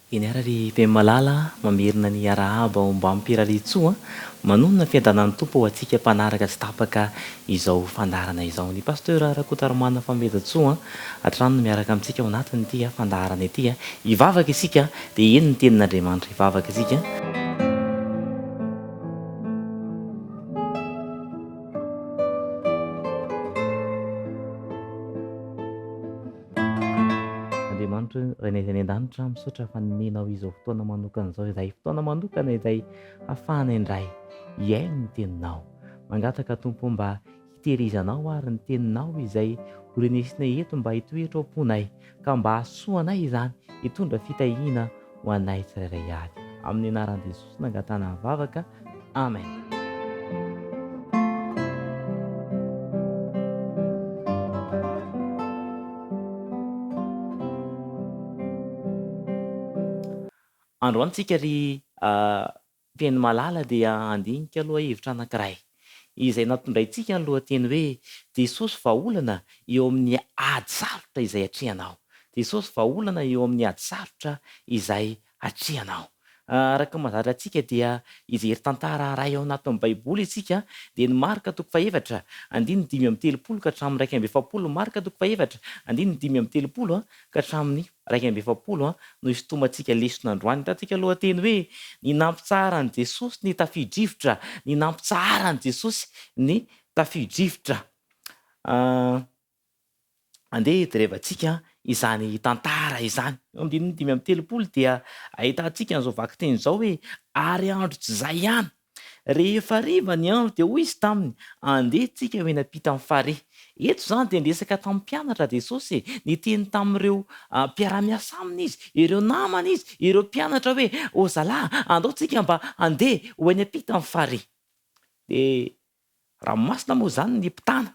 Eny arary be malala mamerina ny arahaba mba ampiraritsoa manonona fiadanan'ny tompo ho antsika mpanaraka tsy tapaka izao fandarana izao. Ny pasteur Rakotarimana Fambedatsoa atrano miaraka amintsika ao anatiny ity fandarana ity hivavaka isika dia eny ny tenin'Andriamanitra hivavaka isika. Andriamanitra rainay any an-danitra misaotra faninenao izao fotoana manokana izao, izay fotoana manokana izay ahafahana indray hiaino ny teninao, mangataka Tompo mba hitehirizanao ary ny teninao izay horenesinay eto mba hitoetra ao am-ponay ka mba hahasoanay izany hitondra fitahiana ho anay tsirairay avy, amin'ny anaran'i Jesosy nangatana mivavaka, amen. Androany tsika ry feno malala dia andinika aloha hevitra anankiray izay natondrayntsika ny lohateny hoe Jesosy vahaolana eo amin'ny ady sarotra izay atrehanao. Jesosy vahaolana eo amin'ny ady sarotra izay atrehanao. Araka mahazatra antsika dia ijery tantara iray ao anatin'ny Baiboly isika dia ny Marka 7 andiny 5:30 ka hatramin'ny 1:70, Marka 7 andiny 5:30 ka hatramin'ny 1:70 no isotomantsika leson'androany. Hitantsika lohateny hoe ny nampitsahara an'i Jesosy ny tafio-drivotra, ny nampitsahara an'i Jesosy ny tafio-drivotra. Andeha jerevantsika izany tantara izany. Eo amin'ny 5:30 dia ahitantsika an'izao vaky-teny izao hoe ary andro tsy izay ihany rehefa hariva ny andro dia hoy izy taminy andehantsika ho ena-pita amin'ny farihy. Eto izany dia niresaka tamin'ny mpianatra Jesosy niteny tamin'ireo mpiara-miasa aminy izy, ireo namana izy, ireo mpianatra hoe o zalahy andaontsika mba andeha ho ena-pita amin'ny farihy. Dia ranomasina moa izany ny mpitana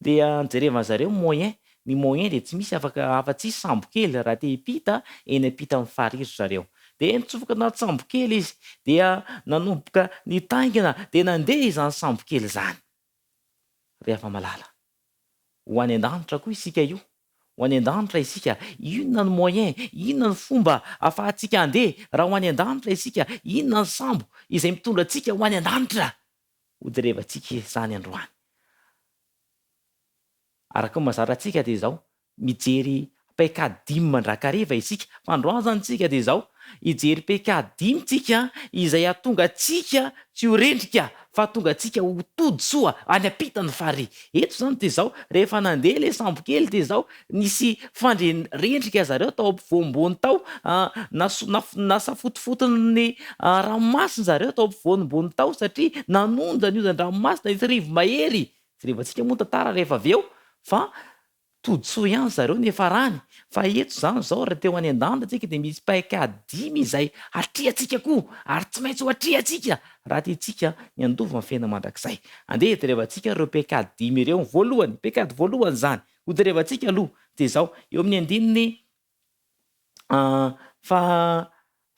dia jerevana zareo moyen, ny moyen dia tsy misy afa-tsy sambo kely raha te hipita eny ampita amin'ny farihy zareo. Dia nitsofoka anaty sambo kely izy dia nanomboka nitaingina dia nandeha izany sambo kely izany. Rehefa malala ho any an-danitra koa isika io, ho any an-danitra isika, inona ny moyen, inona ny fomba ahafahantsika handeha raha ho any an-danitra isika, inona ny sambo izay mitondra antsika ho any an-danitra? Ho jerevantsika izany androany. Araka ny mahazatra antsika dia izao mijery paikady 5 mandrakariva isika. Fa androany zany tsika dia izao hijery paikady 5 tsika izay hahatonga antsika tsy ho rendrika fa hahatonga antsika ho tody soa any ampita ny farihy. Eto zany dia izao rehefa nandeha ilay sambo kely dia izao nisy rendrika zareo tao ampovoany tao, nasafotofotony ranomasina zareo tao ampovoany tao satria nanonja ny onjan-dranomasina nisy rivo mahery. Jerevantsika moa tantara rehefa avy eo fa tody soa ihany zareo nefa rany. Fa eto izany izao raha teo any an-danitra tsika dia misy paikady 5 izay hatrehantsika koa ary tsy maintsy ho hatrehantsika raha tiantsika ny andova amin'ny fiainana mandrakizay. Andeha jerevantsika ireo paikady 5 ireo. Voalohany, paikady voalohany izany ho jerevantsika aloha dia izao eo amin'ny andininy fa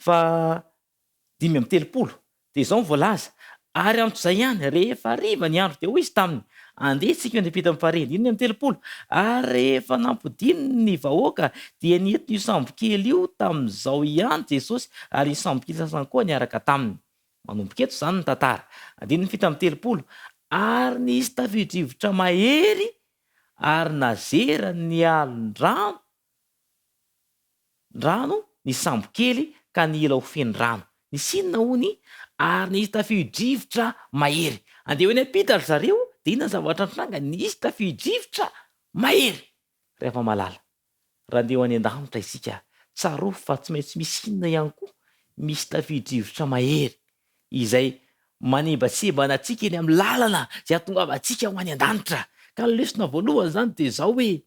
5:30 dia izao ny voalaza ary andro izay ihany rehefa hariva ny andro dia hoy izy taminy andehantsika eny-ampita amin'ny farihy. 5:30 ary rehefa nampidininy ny vahoaka dia nientina io sambo kely io tamin'izao ihany Jesosy ary io sambo kely sasany koa niaraka taminy. Manomboka eto izany ny tantara. 7:30 ary nisy tafio-drivotra mahery ary nazera ny alon-drano ny sambo kely ka nila ho feno rano. Nisy inona hony? Ary nisy tafio-drivotra mahery. Andeha ho eny-ampita ry zareo dia inona ny zavatra nitranga? Nisy tafio-drivotra mahery. Rehefa malala raha andeha ho any an-danitra isika tsaroa fa tsy maintsy misy inona ihany koa, misy tafio-drivotra mahery izay manembatsembana antsika eny amin'ny lalana izay hahatongavantsika ho any an-danitra. Ka ny lesona voalohany izany dia izao hoe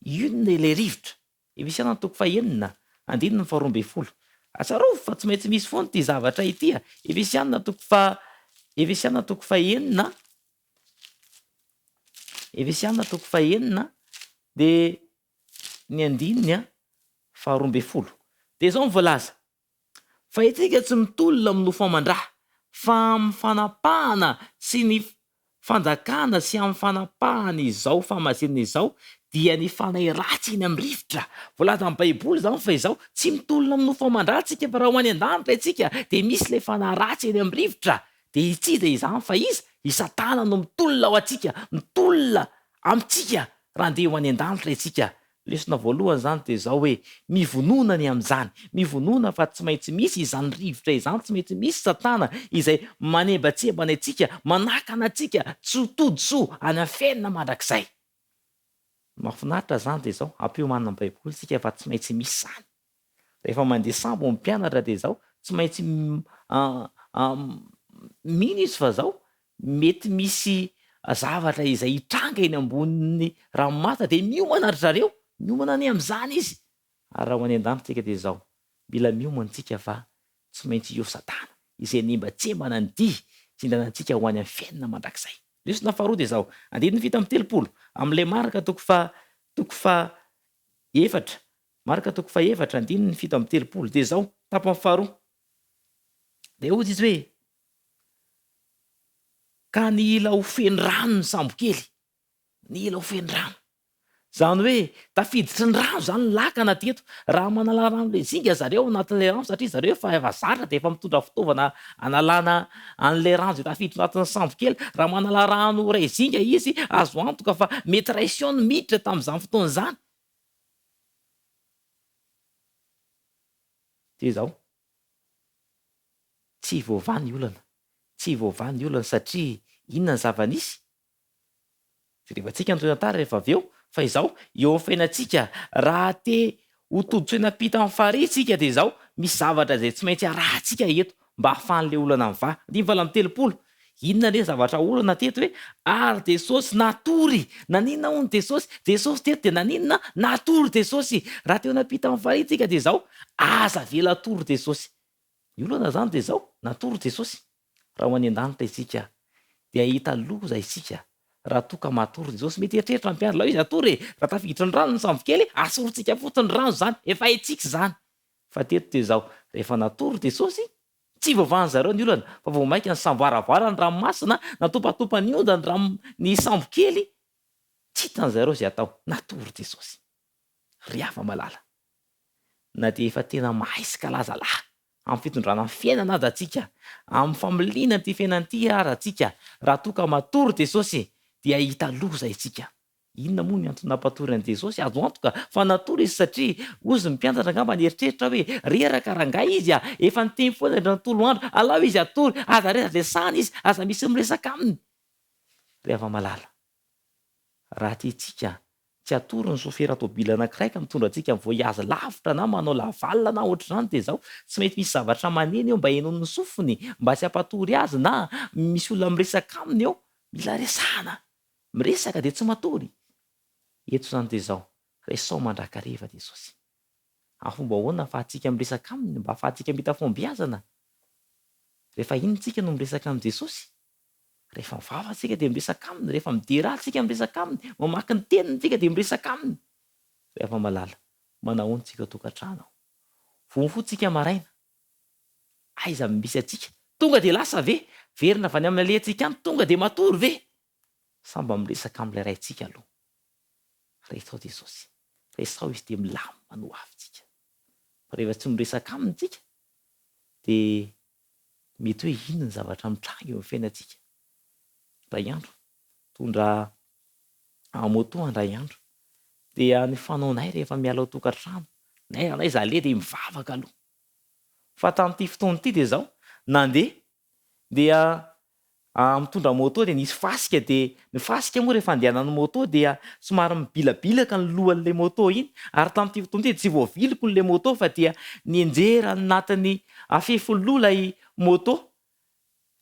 inona ilay rivotra? Efesiana 4:9 andininy 12. Atsarova fa tsy maintsy misy foana ity zavatra ity. Efesiana 4:9 Efesiana 4:9 dia ny andininy 12. Dia izao ny voalaza fa itsika tsy mitolona amin'ny nofo-aman-draha fa amin'ny fanapahana sy ny fanjakana sy amin'ny fanapahana izao famasinina izao dia ny fanahy ratsy eny amin'ny rivotra. Voalaza amin'ny baiboly zany fa izao tsy mitolona amin'ny nofo aman-dratsika fa raha ho any an-danitra isika dia misy ilay fanahy ratsy eny amin'ny rivotra. Dia itsy dia izany fa iza i Satana no mitolona ao antsika, mitolona amintsika raha andeha ho any an-danitra isika. Lesona voalohany zany dia izao hoe mivonona ny amin'izany, mivonona fa tsy maintsy misy izany rivotra izany, tsy maintsy misy Satana izay manembatsembana antsika, manakana antsika tsy ho todi-soa any amin'ny fiainana mandrakizay. Mahafinaritra zany dia izao ampiomana ny baiboly isika fa tsy maintsy misy izany. Rehefa mandeha sambo ny mpianatra dia izao tsy maintsy mino izy fa izao mety misy zavatra izay hitranga eny ambonin'ny ranomasina dia miomana ry zareo, miomana ny amin'izany izy. Ary raha ho any an-danitra dia izao mila miomana antsika fa tsy maintsy eo Satana izay nembatsembana ny dia tsindanantsika ho any amin'ny fiainana mandrakizay. Lesona faharoa dia izao andininy vita amin'ny telopolo amin'ilay maraka toko fa efatra, maraka toko fa efatra andininy fito amin'ny telopolo dia izao tapany faharoa. Dia ozy izy hoe ka ny ila ho feno rano ny sambo kely, ny ila ho feno rano. Zany hoe tafiditry ny rano zany ny lakana teto. Raha manala rano le zinga zareo anatin'ilay rano satria zareo efa zatra dia efa mitondra fitaovana analana an'ilay rano izay tafiditra anatin'ny sambo kely. Raha manala rano ray zinga izy azo antoka fa mety ray siona miditra tamin'izany fotoana izany. Dia izao tsy voavany olana, tsy voavany olana satria inona ny zava-nisy. Rehefantsika ny toenatara rehefa avy eo fa izao eo amin'ny fiainantsika raha te ho toditsoena-pita amin'ny farihy isika dia izao misy zavatra izay tsy maintsy arahantsika eto mba hahafahan'ilay olana mivaha. Andiny vala amin'ny telopolo. Inona le zavatra olana teto hoe ary Jesosy natory. Naninona hono Jesosy? Jesosy teto dia naninona? Natory Jesosy. Raha te ho napita amin'ny farihy isika dia izao aza vela tory Jesosy. Ny olana zany dia izao natory Jesosy. Raha ho any an-danitra isika dia hita loza isika raha toa ka matory Jesosy. Mety eritreritra ny mpianatra lao izy atory raha tafiditra ny rano ny sambo kely asorintsika fotsiny rano zany efa haitsika izany. Fa teto dia izao rehefa natory Jesosy tsy voavany zareo ny olana fa vao mainka ny samboaravara ny ranomasina natopatopa ny onda ny sambo kely tsy hitany zareo izay atao. Natory Jesosy. Ry hafa malala na dia efa tena mahay sy kalazalahy amin'ny fitondrana ny fiainana aza antsika, amin'ny familiana ty fiainan'ity ara antsika, raha toa ka matory Jesosy dia hita loza isika. Inona moa ny antony nampatory an' Jesosy? Azo antoka fa natory izy satria ozy ny mpianatra angamba nieritreritra hoe reraka rangahy izy efa niteny foana ny tolo andro alao izy atory aza resany izy aza misy miresaka aminy. Rehefa malala raha tiantsika tsy atory ny sofera tôbila anankiray mitondra antsika amin'ny voyage lavitra na manao lavalina na ohatr'izany dia izao tsy mety misy zavatra maneno eo mba henon'ny sofiny mba tsy hampatory azy na misy olona miresaka aminy eo. Mila resahana, miresaka dia tsy matory. Eto zany dia izao resao mandrakariva Jesosy. Amin'ny fomba ahoana ahafahantsika miresaka aminy mba ahafahantsika mita fombiazana? Rehefa inontsika no miresaka amin'ny Jesosy? Rehefa mivava tsika dia miresaka aminy, rehefa midera tsika miresaka aminy, mamaky ny teniny tsika dia miresaka aminy. Rehefa malala manahoana tsika tokantrano, vonfotsika maraina, aiza misy atsika tonga dia lasa ve verina avy any amin'ny alehantsika any tonga dia matory ve? Samba miresaka amin'ilay raintsika aloha. Resao Jesosy, resao izy dia milamina no avintsika. Rehefa tsy miresaka aminy tsika dia mety hoe inona ny zavatra mitranga eo amin'ny fiainantsika. Ray andro tondra moto andray andro dia ny fanaonay rehefa miala ao tokantrano nay anay zale dia mivavaka aloha. Fa tamin'ity fotoana ity dia izao nandeha dia mitondra moto dia nisy fasika dia ny fasika moa rehefa andehanan'ny moto dia somary mibilabilaka ny lohan'ilay moto iny ary tamin'ity fotoana ity tsy voaviliko n'ilay moto fa dia nienjera anatin'ny fefoloha ilay moto.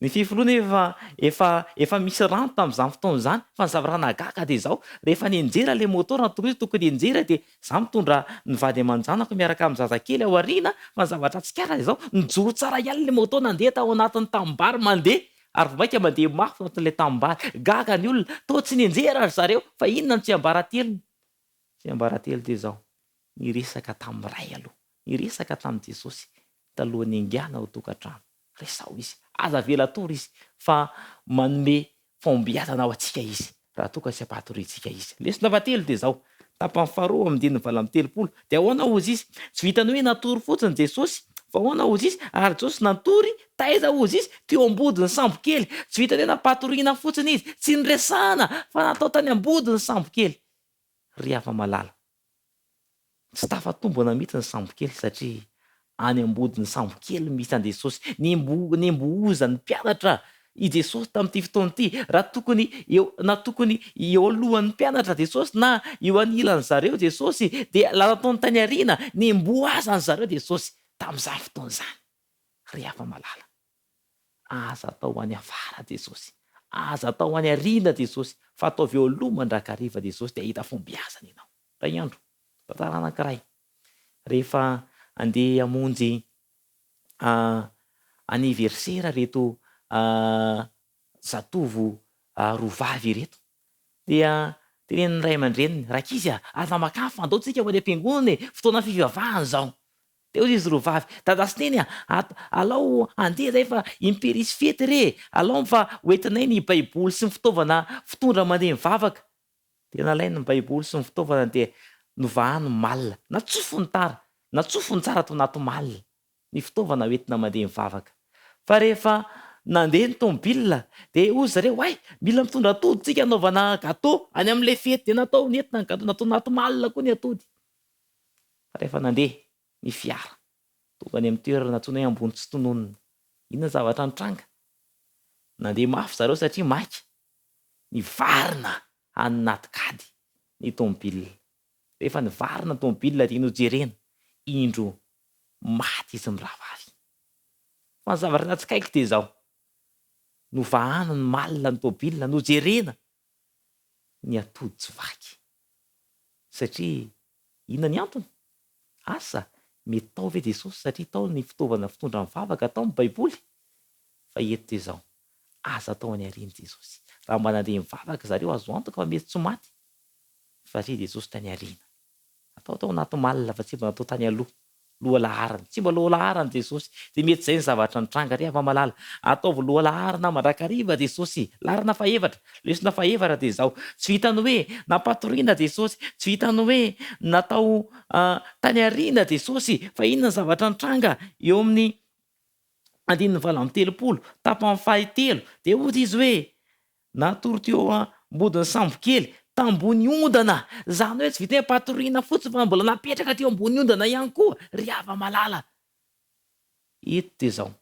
Ny fefoloha efa misy rano tamin'izany fotoana izany fa ny zavatra nagaka dia izao rehefa nienjera ilay moto raha tokony tokony enjera dia za mitondra ny vady aman-janako miaraka amin'ny zazakely ao aoriana fa ny zavatra tsikara izao nijoro tsara ihany ilay moto nandeha tao anatin'ny tanimbary mandeha ary vomaika mandeha mafy anatin'ilay tanimbary gaga ny olona to tsy nienjera ry zareo fa inona no tsy ambaratelony. Tsy ambaratelo dia izao niresaka tamin'ny ray aloha, niresaka tamin'i Jesosy talohan'ny ingana ao tokantrano. Resao izy, aza vela tory izy fa manome fombiazana ao antsika izy raha toa ka tsy hampatoritsika izy. Lesona fahatelo dia izao tapany faharoa amin'ny diny vala amin'ny telopolo dia ahoana ozy izy tsy vitany hoe natory fotsiny Jesosy fa ahoana ozy izy ary Jesosy natory taiza ozy izy teo ambodiny sambo kely tsy vitany hoe napatoriana fotsiny izy tsy niresahana fa natao tany ambodiny sambo kely ry afa-malala tsy tafatombona mihitsy ny sambo kely satria any ambodiny sambo kely misy an Jesosy nembohozany mpianatra i Jesosy tamin'ity fotoana ity raha tokony na tokony eo alohan'ny mpianatra Jesosy na eo anilany zareo Jesosy dia nataony tany ariana nemboazany zareo Jesosy tamin'izany fotoana izany ry afa-malala aza atao any afara Jesosy aza atao any ariana Jesosy fa ataovy eo aloha mandrakariva Jesosy dia hita fombiazana ianao ray andro tantara anankiray rehefa andeha hamonjy aniversera reto zatovo rovavy reto dia tenenin'ny ray aman-dreniny rakizy aza makafy fandaotsika ho any am-piangonana fotoana fivavahana zao de ozy izy rovavy dadasiteny alao andeha zay fa imperisy fety re alao fa hoentinay ny baiboly sy ny fitaovana fitondra mandeha mivavaka de nalainy ny baiboly sy ny fitaovana de novahany malina natsofony tara natsofony tsara to anaty malina ny fitaovana hoentina mandeha mivavaka fa rehefa nandeha ny tomobila de ozy zareo ay mila mitondra atody tsika anaovana gâteau any amin'le fety de natao nentina ny gâteau natao anaty malina koa ny atody fa rehefa nandeha ny fiara tonga any amin'ny toerana natsoina hoe ambony tsy tononona inona zavatra nitranga nandeha mafy zareo satria maika ny varina any naty kady ny tomobila rehefa nivarina tomobila dia nojerena indro maty izy miravavy fa ny zavatra natsikaiky dia zao novahana ny malina ny tomobila nojerena ny atody tsy vaky satria inona ny antony asa mety tao ve Jesosy satria tao ny fitaovana fitondra mivavaka tao ny baiboly fa eto dia zao aza tao any ariany Jesosy raha mba nandeha mivavaka zareo azo antoka fa mety tsy maty satria Jesosy tany ariana atao tao anaty malina fa tsy mba natao tany aloha loha laharana tsy mba loha laharana Jesosy de mety zay ny zavatra nitranga ry afa-malala ataovy loha laharana mandrakariva Jesosy laharana fahaefatra lesona fahaefatra de zao tsy vitany hoe napatoriana Jesosy tsy vitany hoe natao tany ariana Jesosy fa inona ny zavatra nitranga eo amin'ny andininy vala amin'ny telopolo tapany fahatelo de ozy izy hoe natory teo ambodiny sambo kely tambony ondana zany hoe tsy vitany hoe patoriana fotsiny fa mbola napetraka teo ambony ondana ihany koa ry afa-malala eto de zao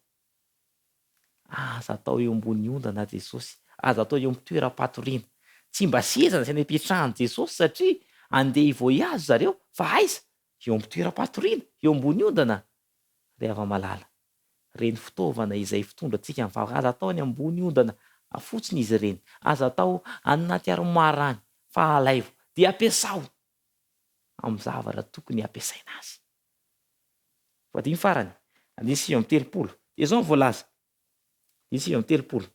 aza atao eo ambony ondana Jesosy aza atao eo amin'ny toeram-patoriana tsy mba sezana izay nipetrahany Jesosy satria andeha hivoazy zareo fa aiza eo amin'ny toeram-patoriana eo ambony ondana ry afa-malala reny fitaovana izay fitondra antsika mivavaka aza atao any ambony ondana fotsiny izy ireny aza atao anaty armoara any fa alaivo dia ampiasao amin'ny zavatra tokony ampiasaina azy vadiny farany andiny sivy amin'ny telopolo de zao ny voalaza andiny sivy amin'ny telopolo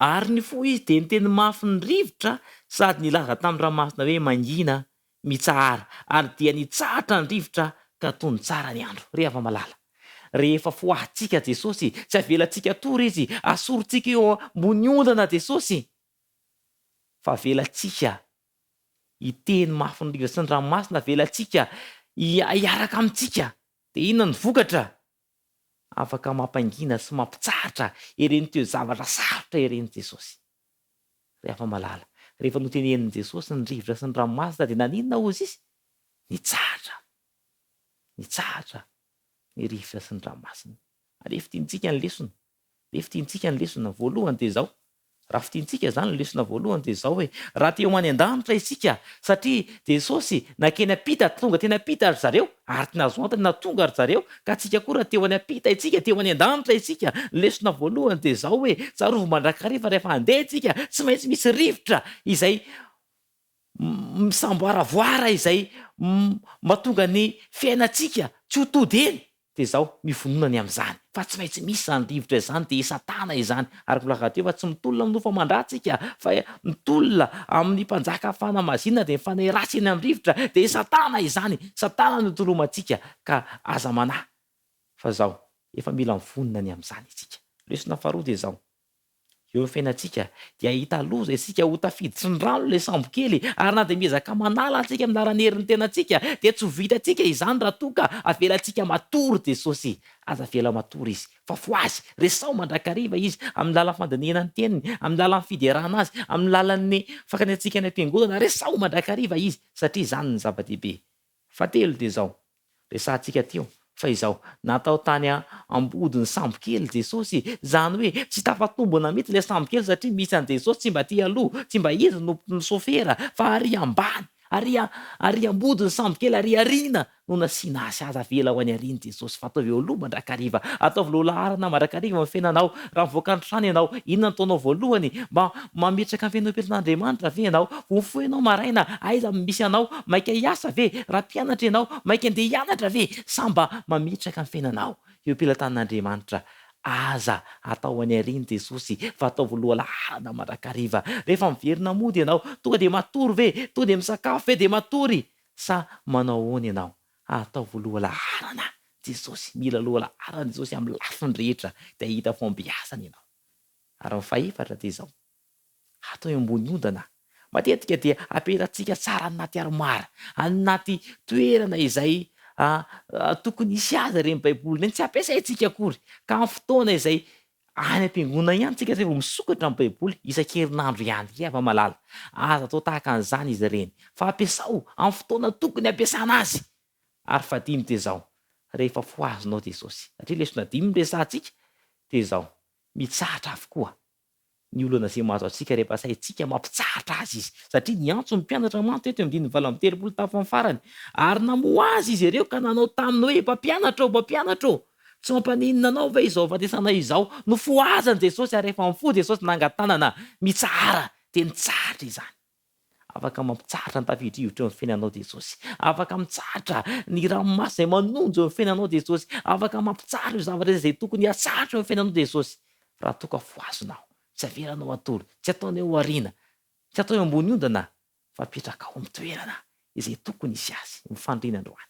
ary ny fo izy de niteny mafy ny rivotra sady nilaza tamin'ny ranomasina hoe mangina mitsahara ary dia nitsahatra ny rivotra ka tony tsara ny andro ry afa-malala rehefa foahintsika Jesosy tsy avelantsika tory izy asorontsika eo ambony ondana Jesosy fa avelantsika hiteny mafy ny rivotra sy ny ranomasina avelantsika hiaraka amintsika de inona ny vokatra afaka mampangina sy mampitsahatra ireny teo zavatra sarotra ireny Jesosy ry afa-malala rehefa notenenin'i Jesosy ny rivotra sy ny ranomasina de naninona ozy izy nitsahatra ny rivotra sy ny ranomasina ale fitintsika ny lesona le fitintsika ny lesona voalohany de zao raha fitintsika zany ny lesona voalohany de zao hoe raha teo any an-danitra isika satria Jesosy nakeny ampita tonga teny ampita ry zareo ary ty nahazo antony na tonga ry zareo ka tsika koa raha teo any ampita isika teo any an-danitra isika ny lesona voalohany de zao hoe tsarovy mandrakariva rehefa andeha tsika tsy maintsy misy rivotra izay misamboaravoara izay mahatonga ny fiainatsika tsy ho tody eny de zao mivononany amin'izany fa tsy maintsy misy zany rivotra izany de satana izany ary kolaka teo fa tsy mitolona amin'ny nofamandratsika fa mitolona amin'ny mpanjaka fanamazinana de mifanay ratsy eny amin'ny rivotra de satana izany satana no tolomantsika ka aza manahy fa zao efa mila mivonona ny amin'izany isika lesona faharoa de zao eo amin'ny fiainantsika dia hita loza isika ho tafiditsy ny rano le sambo kely ary na dia miezaka manala antsika amin'ny lalan'herin'ny tenantsika dia tsy ho vitantsika izany raha toa ka avelantsika matory Jesosy. Aza avela matory izy fa ho azy resao mandrakariva izy amin'ny lalan'ny fandiniana ny teniny, amin'ny lalan'ny fiderana azy, amin'ny lalan'ny fankaniantsika ny ampiangonana, resao mandrakariva izy satria izany ny zava-dehibe. Fahatelo dia izao, resantsika teo fa izao natao tany ambodiny sambo kely Jesosy, izany hoe tsy tafatombona mihitsy ilay sambo kely satria misy an' Jesosy tsy mba aty aloha, tsy mba izy no sôfera fa ary ambany, ary ambodiny sambo kely, ary ariana no nasiana azy. Aza avela ho any ariany Jesosy fa ataovy eo aloha mandrakariva, ataovy lohalarana mandrakariva amin'ny fiainanao. Raha mivoaka ny trano ianao, inona no taonao voalohany? Mba mametraka ny fiainam-pielin'Andriamanitra ve ianao? Voafoy ianao maraina, aiza misy anao? Maika hiasa ve? Raha mpianatra ianao, maika andeha hianatra ve? Sa mba mametraka ny fiainanao eo am-pelantan'Andriamanitra? Aza atao any ariany Jesosy fa ataovy lohalarana mandrakariva. Rehefa miverina mody ianao, tonga dia matory ve? Tonga dia misakafo ve dia matory? Sa manao ahoana ianao? Ataovy lohalarana. Jesosy mila lohalarana Jesosy amin'ny lafiny rehetra dia hita fombiasana ianao. Ary ny fahaefatra dia izao, atao eo ambony ondana. Matetika dia apelantsika tsara anaty armoara, anaty toerana izay tokony hisy azy ireny baiboly ireny, tsy ampiasaintsika akory. Ka amin'ny fotoana izay any am-piangonana ihany tsika zay vao misokatra amin'ny baiboly, isan-kerinandro ihany rehefa malala. Aza atao tahaka an'izany izy ireny, fa ampiasao amin'ny fotoana tokony ampiasana azy. Ary fahadimy dia izao, rehefa foazonao Jesosy, satria lesona dimy resantsika dia izao, mitsahatra avokoa ny olana izay mahazo antsika rehefa saintsika mampitsahatra azy izy, satria ny antso ny mpianatra manto eto amin'ny 7 tafony farany, ary namoa azy izy ireo ka nanao taminy hoe mpampianatra ô, mpampianatra ô, tsy mampaninona anao ve izao fatesana izao? No foazany Jesosy, ary rehefa mifoha Jesosy nangatanana mitsahara dia nitsahatra izany. Afaka mampitsahatra ny tafio-drivotra eo amin'ny fiainanao Jesosy, afaka mitsahatra ny ranomasy izay manonjo eo amin'ny fiainanao Jesosy, afaka mampitsahatra io zavatra izay tokony hatsahatra eo amin'ny fiainanao Jesosy. Raha toa ka foazonao, tsy avelanao atory, tsy ataonao eo aoriana, tsy atao eo ambony ondana, fa apetraka ao amin'ny toerana izay tokony hisy azy mifandrina androany.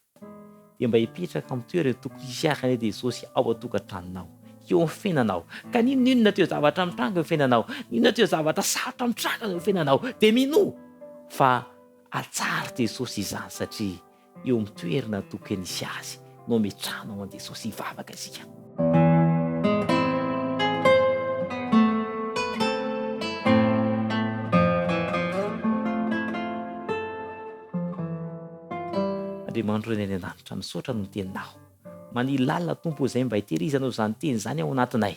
Dia mba hipetraka amin'ny toerana tokony hisy azy Jesosy ao an-tokantranonao, eo amin'ny fiainanao. Ka ninona teo zavatra mitranga eo amin'ny fiainanao, ninona teo zavatra sarotra mitranga eo amin'ny fiainanao, dia mino fa atsara Jesosy izany satria eo amin'ny toerana tokony hisy azy no metrahana ao an' Jesosy hivavaka isika. Andriamanitra eny an-danitra, misaotra no teninao. Manily lalina Tompo izay mba hitehirizanao izany teny izany ao anatinay,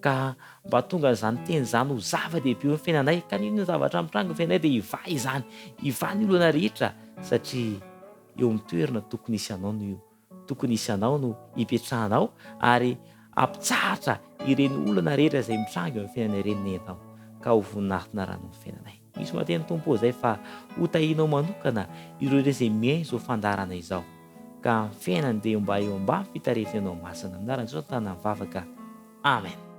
ka mba tonga izany teny izany ho zava-dehibe eo amin'ny fiainanay. Ka ninona zavatra mitranga eo fiainanay dia hivaha izany, hivaha ny olana rehetra, satria eo amin'ny toerana tokony hisy anao no tokony hisy anao no hipetrahanao, ary ampitsahatra ireny olana rehetra izay mitranga eo amin'ny fiainanay ireny nenao, ka ho voninahitra rano amin'ny fiainanay. Misy mateny Tompo izay fa ho tahinao manokana ireo izay miaina izao fandarana izao, ka fiainany dia mba eo ambany fitarefinanao masina. Amin'ny anaran'i Jesosy tany mivavaka. Amen.